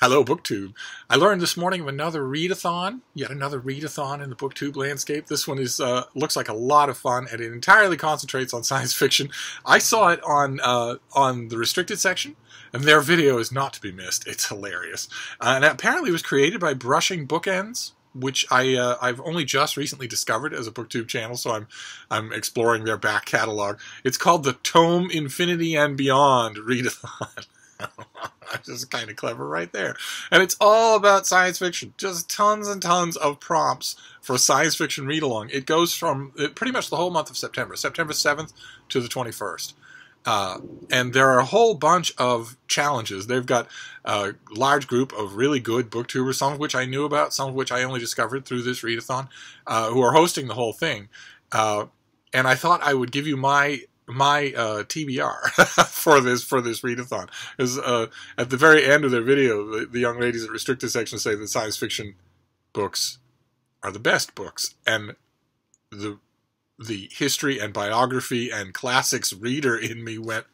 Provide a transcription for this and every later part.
Hello, BookTube. I learned this morning of another Readathon, yet another Readathon in the BookTube landscape. This one is looks like a lot of fun, and it entirely concentrates on science fiction. I saw it on the restricted section, and their video is not to be missed. It's hilarious, and apparently it was created by Brushing Bookends, which I've only just recently discovered as a BookTube channel, so I'm exploring their back catalog. It's called the Tome, Infintity, and Beyond Readathon. Just kind of clever right there. And it's all about science fiction. Just tons and tons of prompts for science fiction read-along. It goes from pretty much the whole month of September, September 7th to the 21st. And there are a whole bunch of challenges. They've got a large group of really good booktubers, some of which I knew about, some of which I only discovered through this readathon, who are hosting the whole thing. And I thought I would give you my TBR for this readathon. Because at the very end of their video, the young ladies at restricted section say that science fiction books are the best books, and the history and biography and classics reader in me went,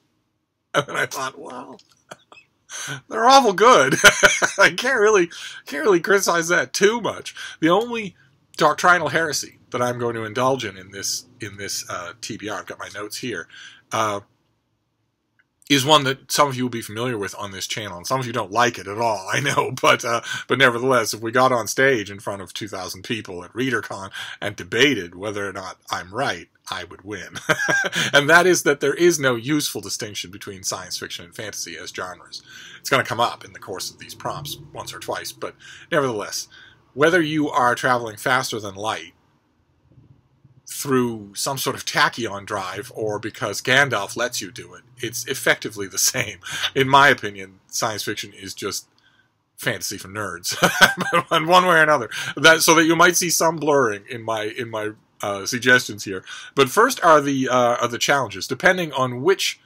and I thought, wow, they're awful good. I can't really criticize that too much. The only doctrinal heresy that I'm going to indulge in this TBR, I've got my notes here, is one that some of you will be familiar with on this channel, and some of you don't like it at all, I know, but nevertheless, if we got on stage in front of 2,000 people at ReaderCon and debated whether or not I'm right, I would win. And that is that there is no useful distinction between science fiction and fantasy as genres. It's going to come up in the course of these prompts once or twice, but nevertheless, whether you are traveling faster than light through some sort of tachyon drive or because Gandalf lets you do it, it's effectively the same. In my opinion, science fiction is just fantasy for nerds, in one way or another. So that you might see some blurring in my suggestions here. But first are the challenges, depending on which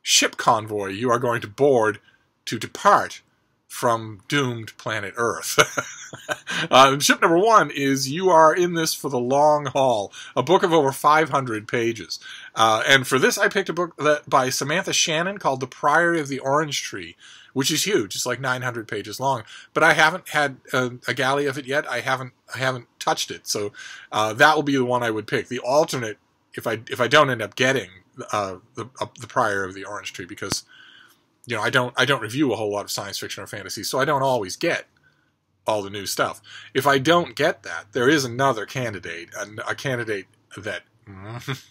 ship convoy you are going to board to depart from doomed planet Earth. Ship number 1 is you are in this for the long haul, a book of over 500 pages. And for this I picked a book by Samantha Shannon called The Priory of the Orange Tree, which is huge. It's like 900 pages long. But I haven't had a galley of it yet. I haven't touched it. So that will be the one I would pick. The alternate, if I don't end up getting the Priory of the Orange Tree, because I don't review a whole lot of science fiction or fantasy, so I don't always get all the new stuff. If I don't get that, there is another candidate, a candidate that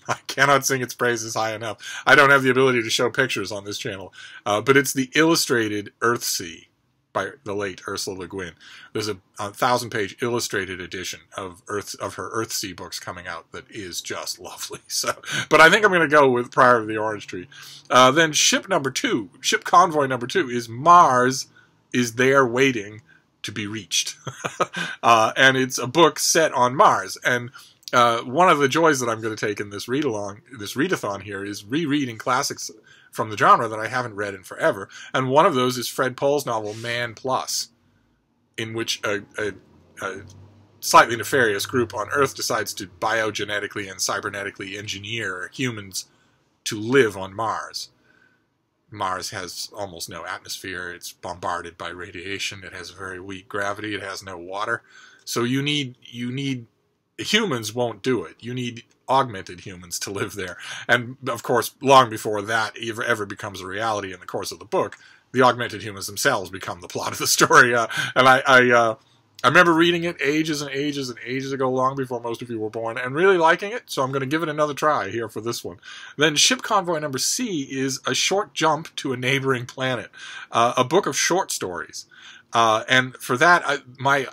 I cannot sing its praises high enough. I don't have the ability to show pictures on this channel, but it's the illustrated Earthsea by the late Ursula Le Guin. There's a 1,000-page illustrated edition of her Earthsea books coming out that is just lovely. So, but I think I'm going to go with Priory of the Orange Tree. Then ship convoy number 2 is Mars is There Waiting to be Reached. And it's a book set on Mars. And one of the joys that I'm going to take in this readathon here is rereading classics from the genre that I haven't read in forever. And one of those is Fred Pohl's novel Man Plus, in which a slightly nefarious group on Earth decides to biogenetically and cybernetically engineer humans to live on Mars. Mars has almost no atmosphere. It's bombarded by radiation. It has very weak gravity. It has no water. So humans won't do it. You need augmented humans to live there. And, of course, long before that ever becomes a reality in the course of the book, the augmented humans themselves become the plot of the story. And I remember reading it ages and ages and ages ago, long before most of you were born, and really liking it, so I'm going to give it another try here for this one. Then Ship Convoy number C is A Short Jump to a Neighboring Planet, a book of short stories. And for that, my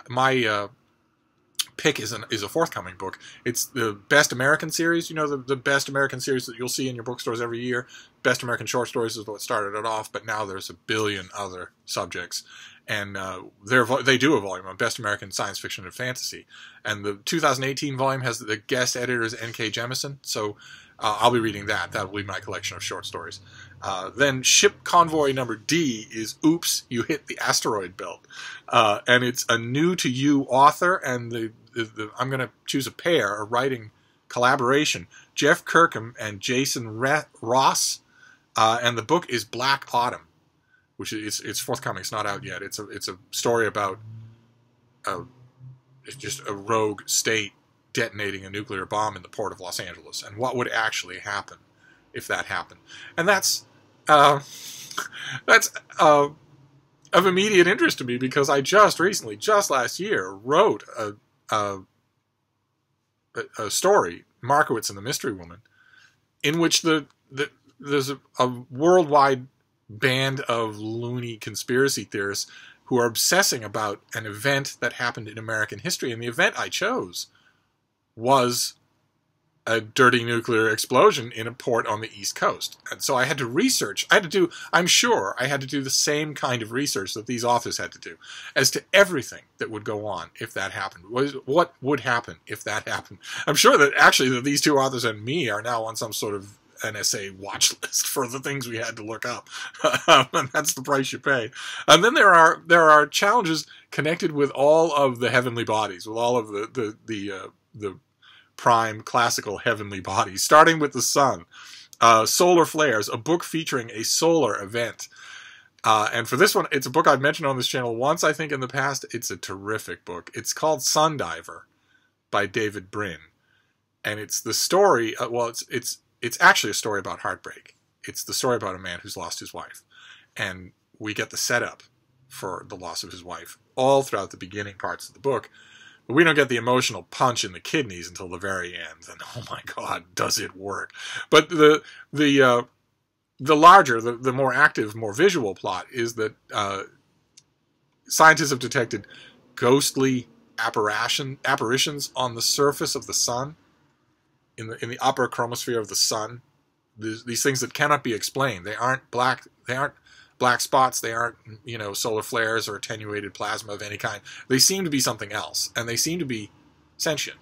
pick is a forthcoming book. It's the Best American series. The Best American series that you'll see in your bookstores every year. Best American Short Stories is what started it off, but now there's a billion other subjects. And they do a volume on Best American Science Fiction and Fantasy. And the 2018 volume has the guest editors N.K. Jemisin, so I'll be reading that. That will be my collection of short stories. Then Ship Convoy number D is Oops, You Hit the Asteroid Belt. And it's a new-to-you author, and I'm going to choose a pair, a writing collaboration, Jeff Kirkham and Jason Ross, and the book is Black Autumn. which is it's forthcoming. It's not out yet. It's a story about just a rogue state detonating a nuclear bomb in the port of Los Angeles, and what would actually happen if that happened. And that's of immediate interest to me, because I just recently, just last year, wrote a story, Markowitz and the Mystery Woman, in which there's a worldwide band of loony conspiracy theorists who are obsessing about an event that happened in American history. And the event I chose was a dirty nuclear explosion in a port on the East Coast. And so I had to research. I'm sure I had to do the same kind of research that these authors had to do as to everything that would go on if that happened. What would happen if that happened? I'm sure that actually that these two authors and me are now on some sort of NSA watch list for the things we had to look up. And that's the price you pay. And then there are challenges connected with all of the heavenly bodies, with all of the prime classical heavenly bodies, starting with the sun. Solar Flares, a book featuring a solar event. And for this one, it's a book I've mentioned on this channel once, I think, in the past. It's a terrific book. It's called Sundiver by David Brin. And it's the story, it's actually a story about heartbreak. It's the story about a man who's lost his wife. And we get the setup for the loss of his wife all throughout the beginning parts of the book. But we don't get the emotional punch in the kidneys until the very end. And oh my God, does it work? But the larger, the more active, more visual plot is that scientists have detected ghostly apparitions on the surface of the sun, in the upper chromosphere of the sun. These things that cannot be explained. They aren't black spots. They aren't, solar flares or attenuated plasma of any kind. They seem to be something else, and they seem to be sentient.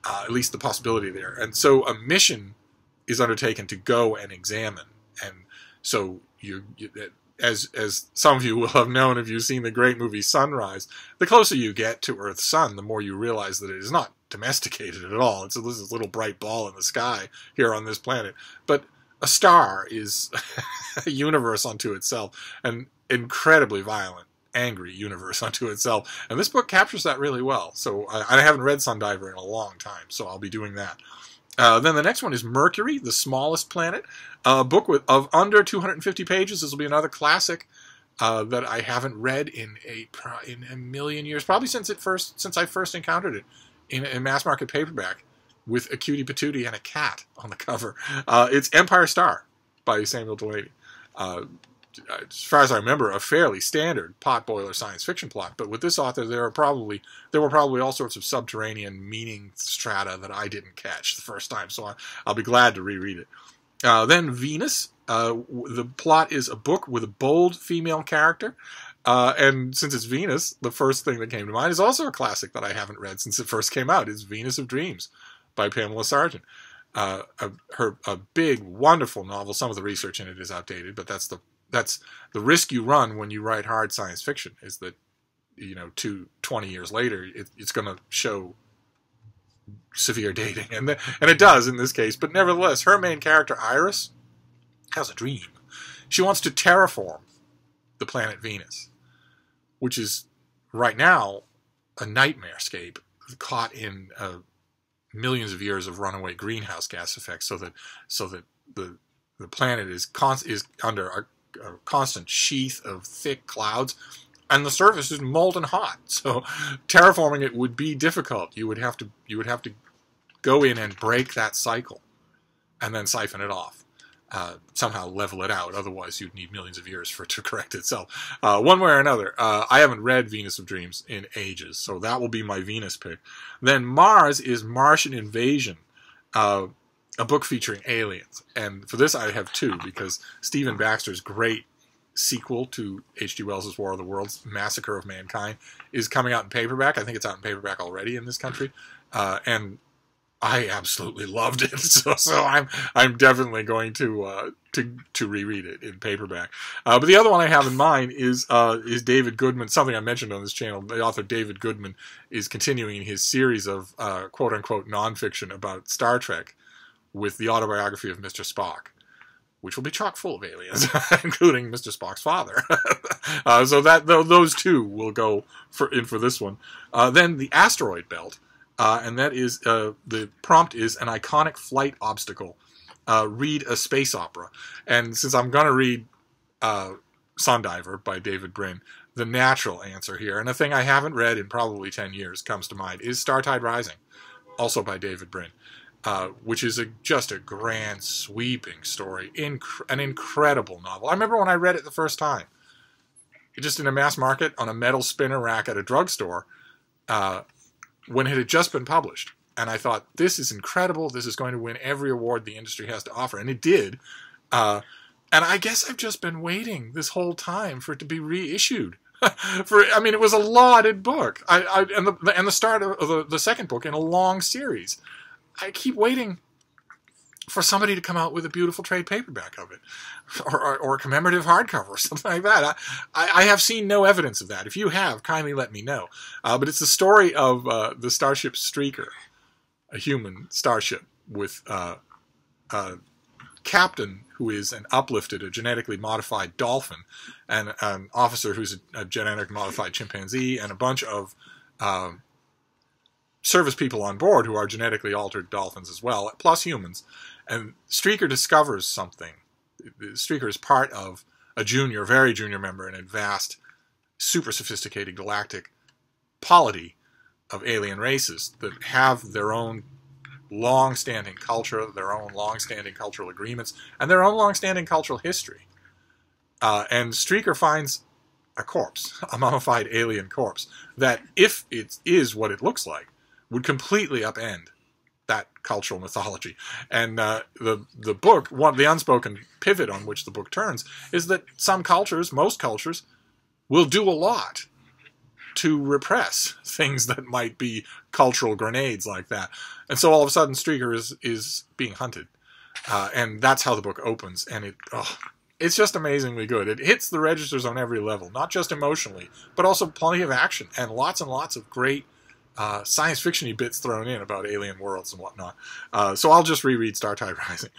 At least the possibility there. And so a mission is undertaken to go and examine. And so as some of you will have known if you've seen the great movie Sunrise, the closer you get to Earth's sun, the more you realize that it is not domesticated at all. It's this little bright ball in the sky here on this planet. But a star is a universe unto itself, an incredibly violent, angry universe unto itself. And this book captures that really well. So I haven't read Sundiver in a long time, so I'll be doing that. Then the next one is Mercury, the Smallest Planet, a book of under 250 pages. This will be another classic that I haven't read in a million years, probably since I first encountered it in mass market paperback with a cutie patootie and a cat on the cover. It's Empire Star by Samuel Delany. As far as I remember, a fairly standard potboiler science fiction plot. But with this author, there were probably all sorts of subterranean meaning strata that I didn't catch the first time. So I'll be glad to reread it. Then Venus. The plot is a book with a bold female character. And since it's Venus, the first thing that came to mind is also a classic that I haven't read since it first came out. It's Venus of Dreams by Pamela Sargent. A big, wonderful novel. Some of the research in it is outdated, but that's the risk you run when you write hard science fiction, is that 20 years later it's going to show severe dating, and it does in this case. But nevertheless, her main character Iris has a dream. She wants to terraform the planet Venus, which is right now a nightmarescape caught in millions of years of runaway greenhouse gas effects, so that the planet is under a constant sheath of thick clouds, and the surface is molten hot. So terraforming it would be difficult. You would have to go in and break that cycle, and then siphon it off. Somehow level it out. Otherwise, you'd need millions of years for it to correct itself. One way or another. I haven't read Venus of Dreams in ages, so that will be my Venus pick. Then Mars is Martian Invasion, a book featuring aliens. And for this I have two, because Stephen Baxter's great sequel to H.G. Wells' War of the Worlds, Massacre of Mankind, is coming out in paperback. I think it's out in paperback already in this country. And I absolutely loved it, so I'm definitely going to reread it in paperback. But the other one I have in mind is David Goodman, something I mentioned on this channel. The author David Goodman is continuing his series of quote-unquote nonfiction about Star Trek with the autobiography of Mr. Spock, which will be chock full of aliens, including Mr. Spock's father. So those two will go in for this one. Then the Asteroid Belt, and that is the prompt is an iconic flight obstacle. Read a space opera. And since I'm going to read Sundiver by David Brin, the natural answer here, and a thing I haven't read in probably 10 years comes to mind, is Startide Rising, also by David Brin. Which is just a grand, sweeping story. An incredible novel. I remember when I read it the first time, just in a mass market on a metal spinner rack at a drugstore, when it had just been published. And I thought, this is incredible. This is going to win every award the industry has to offer. And it did. And I guess I've just been waiting this whole time for it to be reissued. It was a lauded book. And the start of the second book in a long series. I keep waiting for somebody to come out with a beautiful trade paperback of it, or a commemorative hardcover, or something like that. I have seen no evidence of that. If you have, kindly let me know. But it's the story of the starship Streaker, a human starship with a captain who is a genetically modified dolphin, and an officer who's a genetically modified chimpanzee, and a bunch of service people on board who are genetically altered dolphins as well, plus humans. And Streaker discovers something. Streaker is part of a very junior member in a vast, super sophisticated galactic polity of alien races that have their own long-standing culture, their own long-standing cultural agreements, and their own long-standing cultural history. And Streaker finds a corpse, a mummified alien corpse, that, if it is what it looks like, would completely upend that cultural mythology. And the book, the unspoken pivot on which the book turns, is that some cultures, most cultures, will do a lot to repress things that might be cultural grenades like that. And so all of a sudden Streaker is being hunted. And that's how the book opens. And it's just amazingly good. It hits the registers on every level, not just emotionally, but also plenty of action and lots of great science fiction-y bits thrown in about alien worlds and whatnot. So I'll just reread Startide Rising.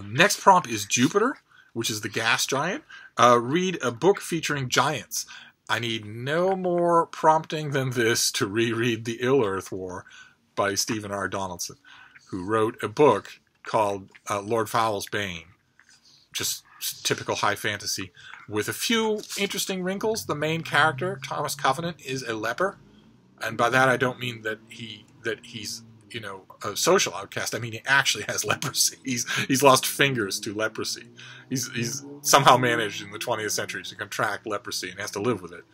Next prompt is Jupiter, which is the gas giant. Read a book featuring giants. I need no more prompting than this to reread The Ill-Earth War by Stephen R. Donaldson, who wrote a book called Lord Foul's Bane. Just typical high fantasy, with a few interesting wrinkles. The main character, Thomas Covenant, is a leper, and by that I don't mean that he's a social outcast. I mean he actually has leprosy. He's lost fingers to leprosy. He's somehow managed in the 20th century to contract leprosy and has to live with it.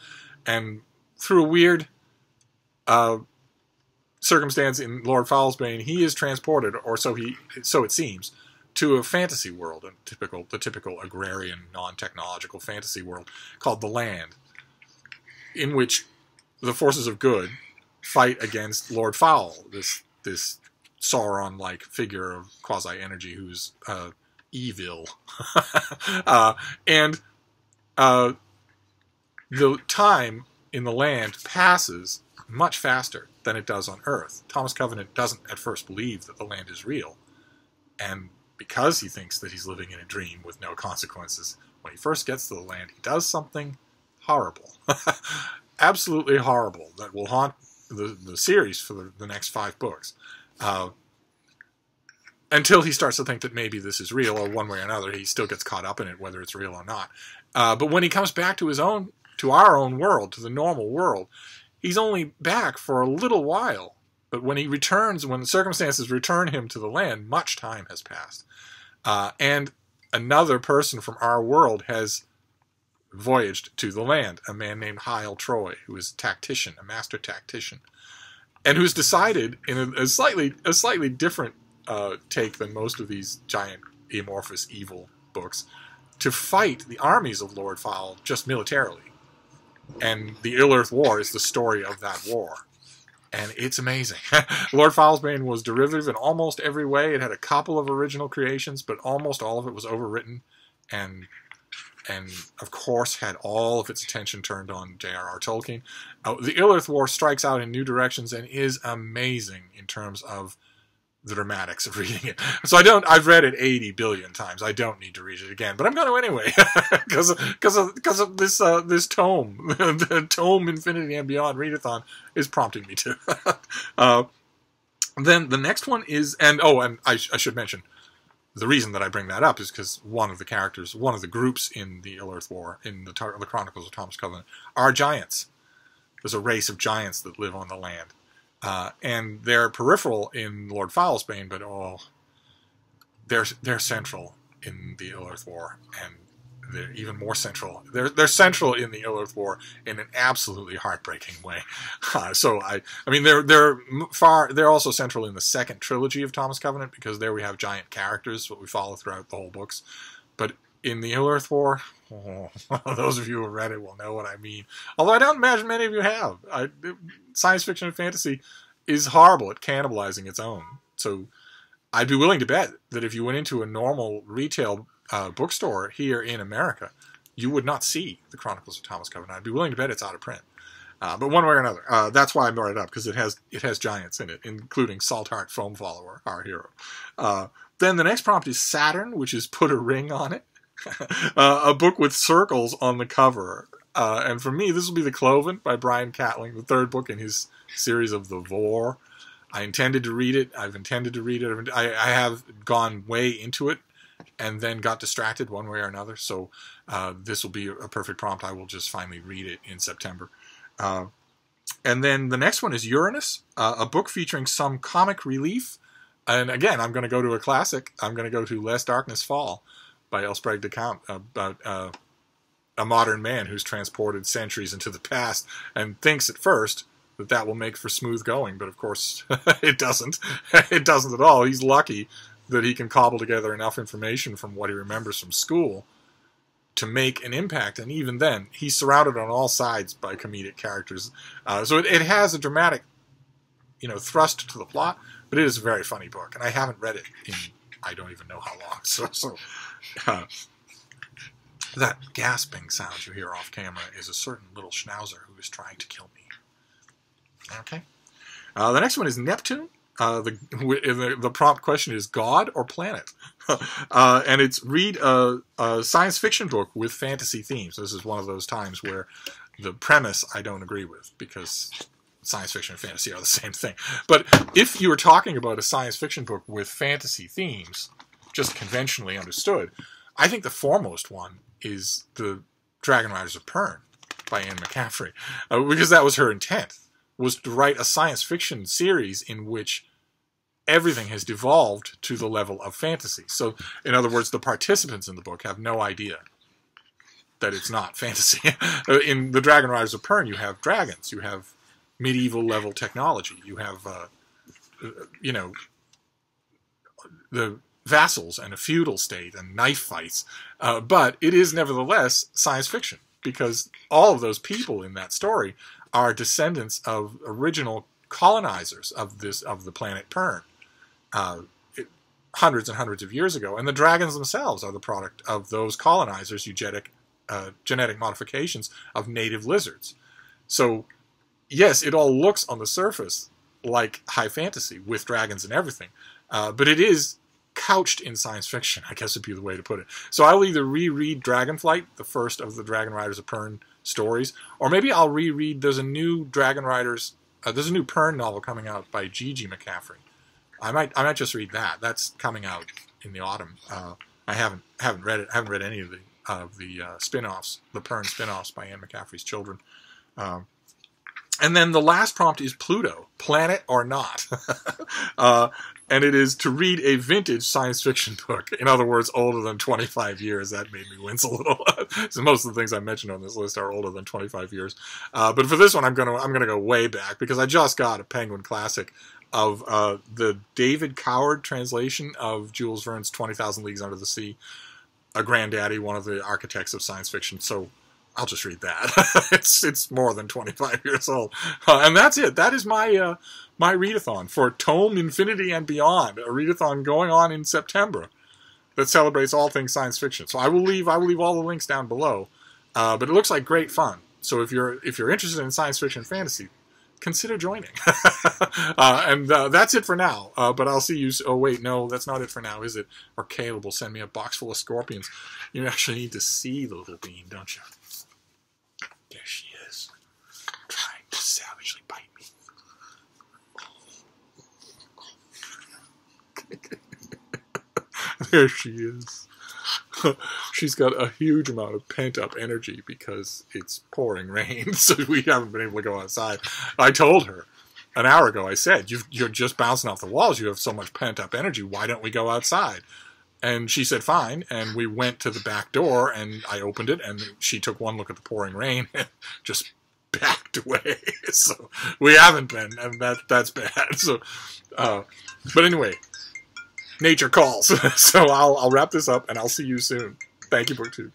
And through a weird circumstance in Lord Foul's Bane, he is transported, or so it seems, to a fantasy world, the typical agrarian, non-technological fantasy world called the Land, in which the forces of good fight against Lord Foul, this Sauron-like figure of quasi-energy who's evil. And the time in the Land passes much faster than it does on Earth. Thomas Covenant doesn't at first believe that the Land is real, and because he thinks that he's living in a dream with no consequences, when he first gets to the Land, he does something horrible. Absolutely horrible, that will haunt the series for the next 5 books. Until he starts to think that maybe this is real, or one way or another, he still gets caught up in it, whether it's real or not. But when he comes back to our own world, to the normal world, he's only back for a little while. But when he returns, when the circumstances return him to the Land, much time has passed. And another person from our world has voyaged to the Land, a man named Hyle Troy, who is a master tactician, and who's decided, in a slightly different take than most of these giant, amorphous, evil books, to fight the armies of Lord Foul just militarily. And the Ill-Earth War is the story of that war. And it's amazing. Lord Foul's Bane was derivative in almost every way. It had a couple of original creations, but almost all of it was overwritten, and of course had all of its attention turned on J.R.R. Tolkien. The Ill-Earth War strikes out in new directions and is amazing in terms of the dramatics of reading it. So I've read it 80 billion times. I don't need to read it again, but I'm going to anyway, because of this tome, the Tome Infinity and Beyond Readathon is prompting me to. Then the next one is, and I should mention, the reason that I bring that up is because one of the groups in the Ill-Earth War, in the Chronicles of Thomas Covenant, are giants. There's a race of giants that live on the land. And they're peripheral in Lord Foulsbane, but they're central in the Ill-Earth War, and they're even more central. They're central in the Ill-Earth War in an absolutely heartbreaking way. So I mean they're also central in the second trilogy of Thomas Covenant, because there we have giant characters that we follow throughout the whole books. But in the Ill-Earth War, those of you who have read it will know what I mean. Although I don't imagine many of you have. Science fiction and fantasy is horrible at cannibalizing its own. So I'd be willing to bet that if you went into a normal retail bookstore here in America, you would not see the Chronicles of Thomas Covenant. I'd be willing to bet it's out of print. But one way or another, that's why I brought it up, because it has giants in it, including Saltheart Foamfollower, our hero. Then the next prompt is Saturn, which is Put a Ring on It. A book with circles on the cover. And for me, this will be The Cloven by Brian Catling, the third book in his series of The Vor. I intended to read it. I've intended to read it. I have gone way into it and then got distracted one way or another. So this will be a perfect prompt. I will just finally read it in September. And then the next one is Uranus, a book featuring some comic relief. And again, I'm going to go to a classic. I'm going to go to Lest Darkness Fall by Elsprague de Camp, about a modern man who's transported centuries into the past and thinks at first that will make for smooth going, but of course it doesn't. It doesn't at all. He's lucky that he can cobble together enough information from what he remembers from school to make an impact, and even then, he's surrounded on all sides by comedic characters. So it has a dramatic, thrust to the plot, but it is a very funny book, and I haven't read it in I don't even know how long. So that gasping sound you hear off camera is a certain little schnauzer who is trying to kill me. Okay. The next one is Neptune. The prompt question is God or planet? And it's read a science fiction book with fantasy themes. This is one of those times where the premise I don't agree with, because science fiction and fantasy are the same thing. But if you were talking about a science fiction book with fantasy themes, just conventionally understood, I think the foremost one is the Dragon Riders of Pern by Anne McCaffrey, because that was her intent, was to write a science fiction series in which everything has devolved to the level of fantasy. So, in other words, the participants in the book have no idea that it's not fantasy. In the Dragon Riders of Pern, you have dragons, you have medieval level technology, you have, the vassals and a feudal state and knife fights. But it is nevertheless science fiction, because all of those people in that story are descendants of original colonizers of the planet Pern, hundreds and hundreds of years ago. And the dragons themselves are the product of those colonizers' genetic modifications of native lizards. So, yes, it all looks on the surface like high fantasy with dragons and everything, but it is couched in science fiction, I guess would be the way to put it. So I'll either reread Dragonflight, the first of the Dragon Riders of Pern stories, or maybe I'll reread, there's a new Pern novel coming out by Gigi McCaffrey. I might just read that. That's coming out in the autumn. I haven't read it. I haven't read any of the spin-offs, the Pern spin-offs by Anne McCaffrey's children. And then the last prompt is Pluto, planet or not. And it is to read a vintage science fiction book. In other words, older than 25 years. That made me wince a little. So most of the things I mentioned on this list are older than 25 years. But for this one, I'm gonna go way back, because I just got a Penguin Classic of the David Coward translation of Jules Verne's 20,000 Leagues Under the Sea. A granddaddy, one of the architects of science fiction. So I'll just read that. It's more than 25 years old. And that's it. That is my my readathon for Tome Infinity and Beyond, a readathon going on in September that celebrates all things science fiction. So I will leave all the links down below. But it looks like great fun. So if you're interested in science fiction and fantasy, consider joining. And that's it for now. But I'll see you. Oh, wait, no, that's not it for now, is it? Or Caleb will send me a box full of scorpions. You actually need to see the little bean, don't you? There she is, trying to savagely bite me. There she is. She's got a huge amount of pent-up energy because it's pouring rain, so we haven't been able to go outside. I told her an hour ago, I said, you're just bouncing off the walls. You have so much pent-up energy. Why don't we go outside? And she said, fine. And we went to the back door, and I opened it, and she took one look at the pouring rain and just backed away. So we haven't been, and that's bad. So, but anyway, nature calls. So I'll wrap this up, and I'll see you soon. Thank you, BookTube.